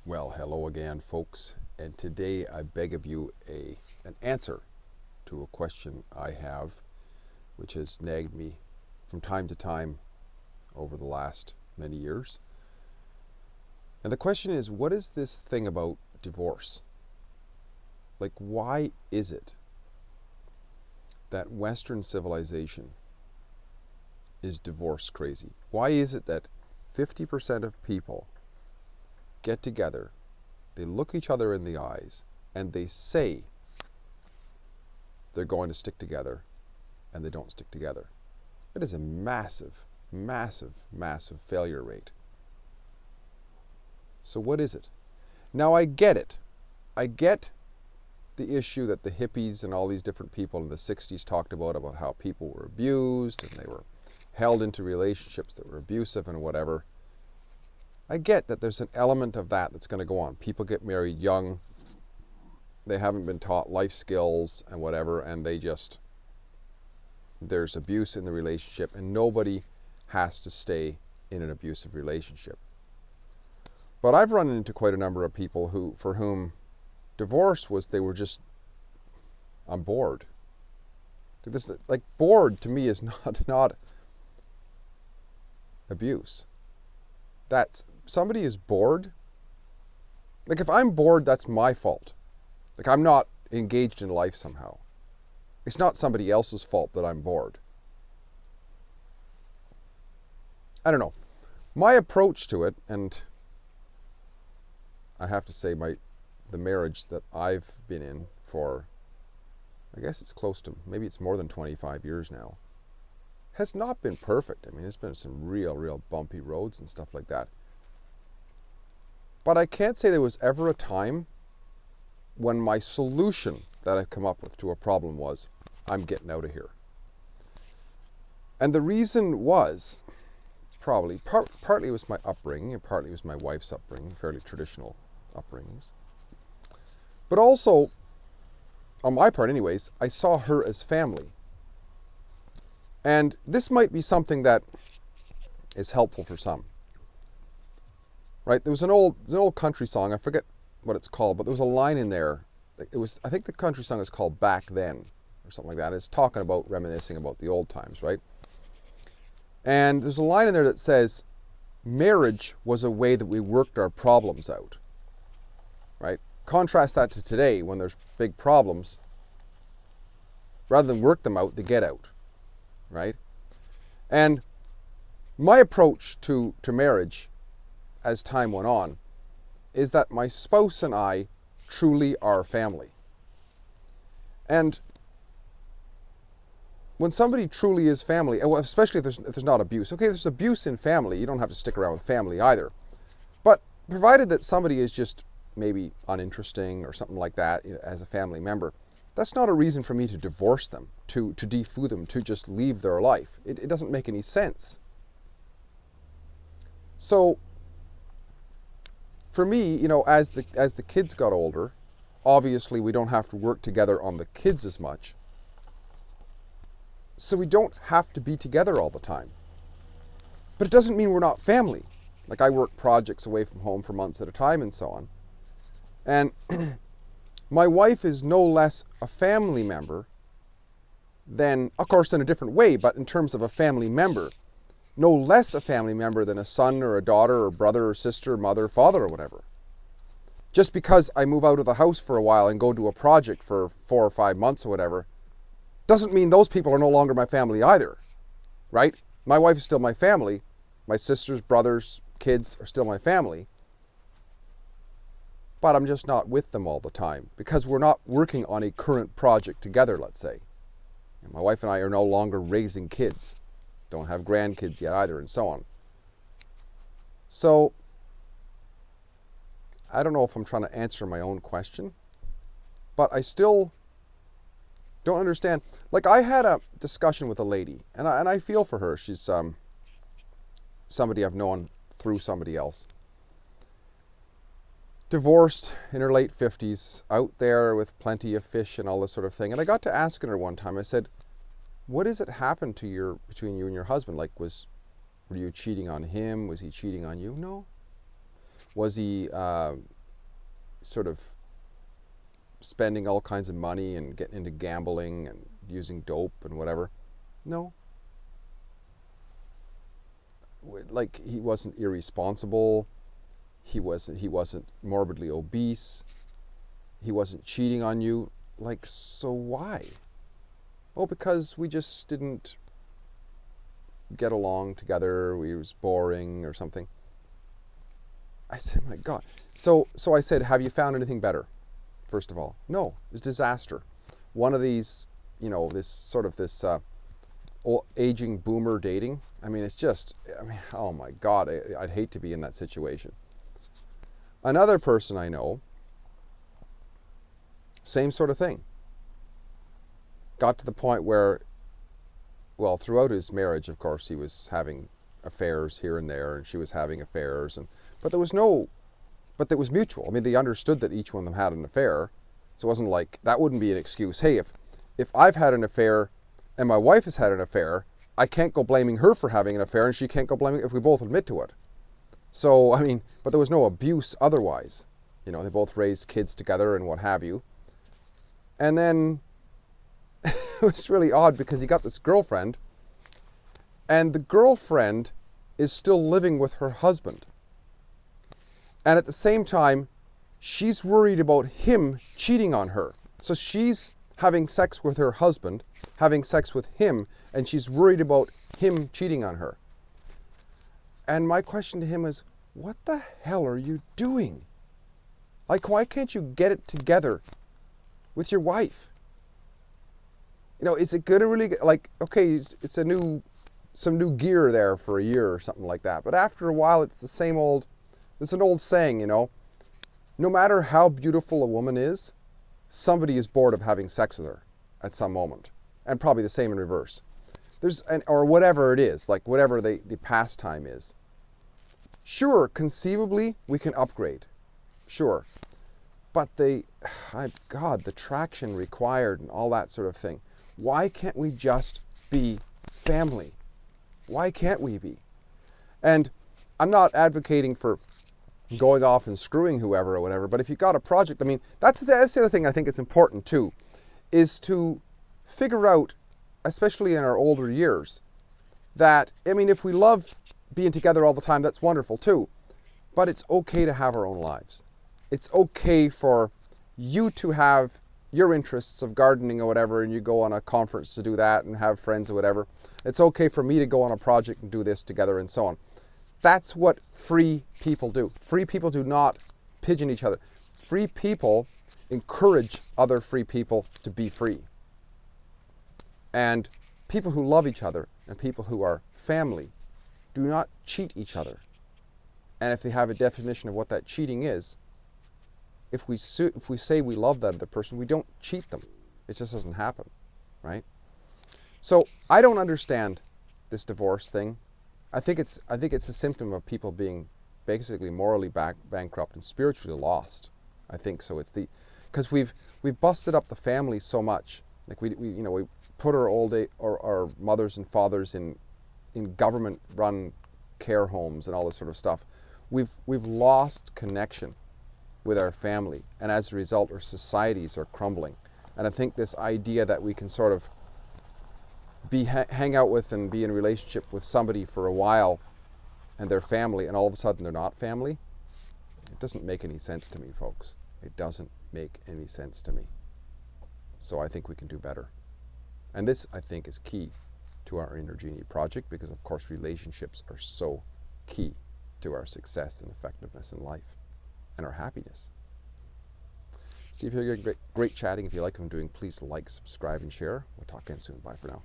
Well, hello again, folks, and today I beg of you an answer to a question I have, which has nagged me from time to time over the last many years. And the question is, what is this thing about divorce? Like, why is it that Western civilization is divorce crazy? Why is it that 50% of people get together, they look each other in the eyes, and they say they're going to stick together, and they don't stick together? It is a massive, massive, massive failure rate. So what is it? Now I get it. I get the issue that the hippies and all these different people in the 60s talked about how people were abused and they were held into relationships that were abusive and whatever. I get that there's an element of that that's going to go on. People get married young, they haven't been taught life skills and whatever, and there's abuse in the relationship, and nobody has to stay in an abusive relationship. But I've run into quite a number of people for whom divorce was I'm bored. Like, bored to me is not abuse. That's somebody is bored. Like, if I'm bored, that's my fault. Like, I'm not engaged in life somehow. It's not somebody else's fault that I'm bored. I don't know. My approach to it, and I have to say the marriage that I've been in for, I guess it's close to, maybe it's more than 25 years now, has not been perfect. I mean, it's been some real bumpy roads and stuff like that. But I can't say there was ever a time when my solution that I've come up with to a problem was, I'm getting out of here. And the reason was probably, partly it was my upbringing, and partly it was my wife's upbringing, fairly traditional upbringings. But also, on my part anyways, I saw her as family. And this might be something that is helpful for some. Right? There was an old country song, I forget what it's called, but there was a line in there. I think the country song is called Back Then, or something like that. It's talking about, reminiscing about the old times, right? And there's a line in there that says, marriage was a way that we worked our problems out. Right? Contrast that to today, when there's big problems. Rather than work them out, they get out. Right? And my approach to marriage, as time went on, is that my spouse and I truly are family. And when somebody truly is family, especially if there's not abuse. Okay, there's abuse in family, you don't have to stick around with family either. But provided that somebody is just maybe uninteresting or something like that, as a family member, that's not a reason for me to divorce them, to defoo them, to just leave their life. It doesn't make any sense. So for me, as the kids got older, obviously we don't have to work together on the kids as much. So we don't have to be together all the time. But it doesn't mean we're not family. Like, I work projects away from home for months at a time and so on. And my wife is no less a family member than, of course, in a different way, but in terms of a family member, no less a family member than a son or a daughter or brother or sister, mother, father, or whatever. Just because I move out of the house for a while and go do a project for 4 or 5 months or whatever, doesn't mean those people are no longer my family either, right? My wife is still my family. My sisters, brothers, kids are still my family. But I'm just not with them all the time because we're not working on a current project together, let's say. And my wife and I are no longer raising kids. Don't have grandkids yet either, and so on. So, I don't know if I'm trying to answer my own question, but I still don't understand. Like, I had a discussion with a lady, and I feel for her. She's somebody I've known through somebody else. Divorced in her late 50s, out there with plenty of fish and all this sort of thing. And I got to asking her one time, I said, what has it happened between you and your husband? Like, were you cheating on him? Was he cheating on you? No. Was he sort of spending all kinds of money and getting into gambling and using dope and whatever? No. Like, he wasn't irresponsible. He wasn't morbidly obese. He wasn't cheating on you. Like, so why? Oh, because we just didn't get along together. We was boring or something. I said, my God. So I said, have you found anything better? First of all, no, it's disaster. One of these, this sort of this aging boomer dating. I mean, it's just, oh my God, I'd hate to be in that situation. Another person I know, same sort of thing. Got to the point where, well, throughout his marriage, of course, he was having affairs here and there, and she was having affairs, but there was mutual. I mean, they understood that each one of them had an affair, so it wasn't like, that wouldn't be an excuse. Hey, if I've had an affair and my wife has had an affair, I can't go blaming her for having an affair, and she can't go blaming if we both admit to it. So, I mean, but there was no abuse otherwise. They both raised kids together and what have you. And then it was really odd because he got this girlfriend, and the girlfriend is still living with her husband. And at the same time, she's worried about him cheating on her. So she's having sex with her husband, having sex with him, and she's worried about him cheating on her. And my question to him is, what the hell are you doing? Like, why can't you get it together with your wife? Is it going to really, like, okay, it's some new gear there for a year or something like that. But after a while, it's the same old, there's an old saying, no matter how beautiful a woman is, somebody is bored of having sex with her at some moment. And probably the same in reverse. Or whatever it is, like whatever the pastime is. Sure, conceivably, we can upgrade. Sure. But the traction required and all that sort of thing. Why can't we just be family? Why can't we be? And I'm not advocating for going off and screwing whoever or whatever, but if you've got a project, I mean, that's the other thing I think is important too, is to figure out, especially in our older years, that, I mean, if we love being together all the time, that's wonderful too, but it's okay to have our own lives. It's okay for you to have your interests of gardening or whatever, and you go on a conference to do that and have friends or whatever. It's okay for me to go on a project and do this together and so on. That's what free people do. Free people do not pigeon each other. Free people encourage other free people to be free. And people who love each other and people who are family do not cheat each other. And if they have a definition of what that cheating is, if we say we love that other person, we don't cheat them. It just doesn't happen, right? So I don't understand this divorce thing. I think it's a symptom of people being basically morally bankrupt and spiritually lost. I think so. Because we've busted up the family so much. Like we put our mothers and fathers in government-run care homes and all this sort of stuff. We've lost connection with our family, and as a result, our societies are crumbling. And I think this idea that we can sort of hang out with and be in a relationship with somebody for a while and their family, and all of a sudden they're not family, it doesn't make any sense to me, folks. It doesn't make any sense to me. So I think we can do better. And this, I think, is key to our Inner Genie project, because of course relationships are so key to our success and effectiveness in life and our happiness. Steve here, great chatting. If you like what I'm doing, please like, subscribe, and share. We'll talk again soon. Bye for now.